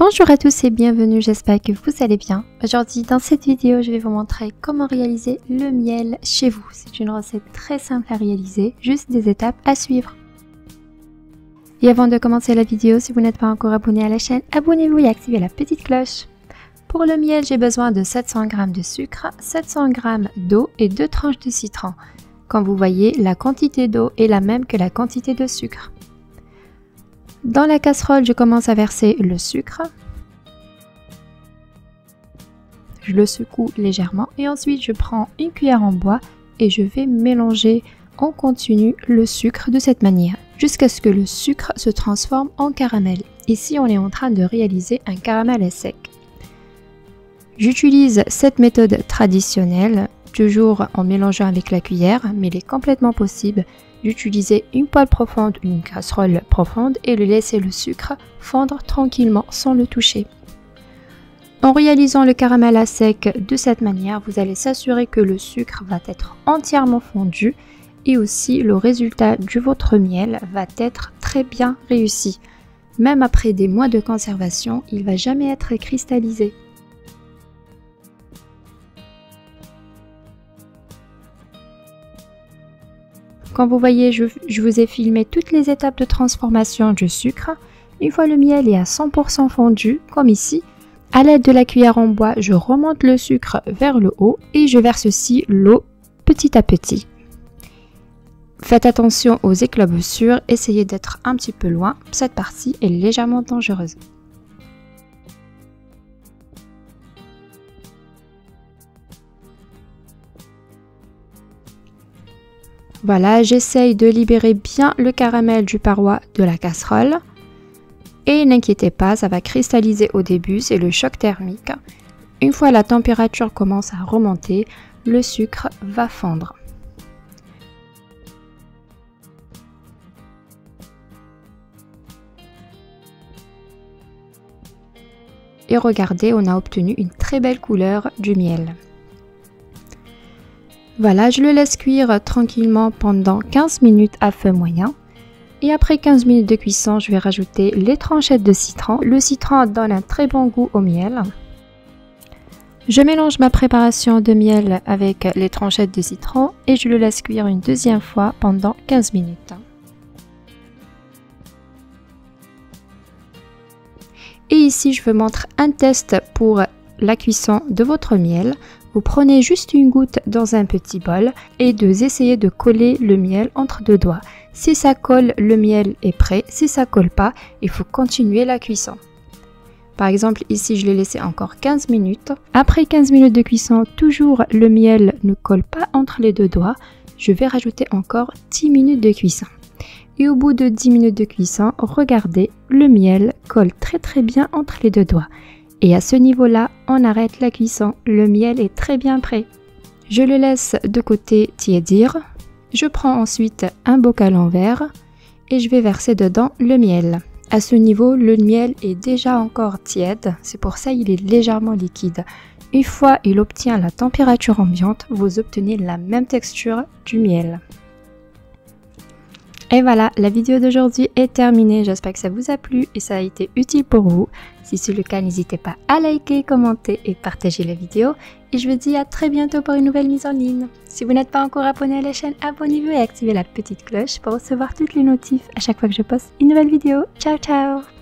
Bonjour à tous et bienvenue, j'espère que vous allez bien. Aujourd'hui dans cette vidéo je vais vous montrer comment réaliser le miel chez vous. C'est une recette très simple à réaliser, juste des étapes à suivre. Et avant de commencer la vidéo, si vous n'êtes pas encore abonné à la chaîne, abonnez-vous et activez la petite cloche. Pour le miel, j'ai besoin de 700 g de sucre, 700 g d'eau et 2 tranches de citron. Comme vous voyez, la quantité d'eau est la même que la quantité de sucre. Dans la casserole, je commence à verser le sucre. Je le secoue légèrement et ensuite je prends une cuillère en bois et je vais mélanger en continu le sucre de cette manière jusqu'à ce que le sucre se transforme en caramel. Ici, on est en train de réaliser un caramel à sec. J'utilise cette méthode traditionnelle, toujours en mélangeant avec la cuillère, mais il est complètement possible d'utiliser une poêle profonde, une casserole profonde et de laisser le sucre fondre tranquillement sans le toucher. En réalisant le caramel à sec de cette manière, vous allez s'assurer que le sucre va être entièrement fondu et aussi le résultat de votre miel va être très bien réussi. Même après des mois de conservation, il ne va jamais être cristallisé. Comme vous voyez, je vous ai filmé toutes les étapes de transformation du sucre. Une fois le miel est à 100% fondu, comme ici, à l'aide de la cuillère en bois, je remonte le sucre vers le haut et je verse aussi l'eau petit à petit. Faites attention aux éclaboussures, essayez d'être un petit peu loin, cette partie est légèrement dangereuse. Voilà, j'essaye de libérer bien le caramel du paroi de la casserole. Et n'inquiétez pas, ça va cristalliser au début, c'est le choc thermique. Une fois la température commence à remonter, le sucre va fondre. Et regardez, on a obtenu une très belle couleur du miel. Voilà, je le laisse cuire tranquillement pendant 15 minutes à feu moyen. Et après 15 minutes de cuisson, je vais rajouter les tranchettes de citron. Le citron donne un très bon goût au miel. Je mélange ma préparation de miel avec les tranchettes de citron et je le laisse cuire une deuxième fois pendant 15 minutes. Et ici, je vous montre un test pour la cuisson de votre miel. Vous prenez juste une goutte dans un petit bol et vous essayez de coller le miel entre deux doigts. Si ça colle, le miel est prêt. Si ça colle pas, il faut continuer la cuisson. Par exemple, ici, je l'ai laissé encore 15 minutes. Après 15 minutes de cuisson, toujours le miel ne colle pas entre les deux doigts. Je vais rajouter encore 10 minutes de cuisson. Et au bout de 10 minutes de cuisson, regardez, le miel colle très bien entre les deux doigts. Et à ce niveau-là, on arrête la cuisson. Le miel est très bien prêt. Je le laisse de côté tiédir. Je prends ensuite un bocal en verre et je vais verser dedans le miel. À ce niveau, le miel est déjà encore tiède, c'est pour ça qu'il est légèrement liquide. Une fois il obtient la température ambiante, vous obtenez la même texture du miel. Et voilà, la vidéo d'aujourd'hui est terminée. J'espère que ça vous a plu et ça a été utile pour vous. Si c'est le cas, n'hésitez pas à liker, commenter et partager la vidéo. Et je vous dis à très bientôt pour une nouvelle mise en ligne. Si vous n'êtes pas encore abonné à la chaîne, abonnez-vous et activez la petite cloche pour recevoir toutes les notifs à chaque fois que je poste une nouvelle vidéo. Ciao ciao!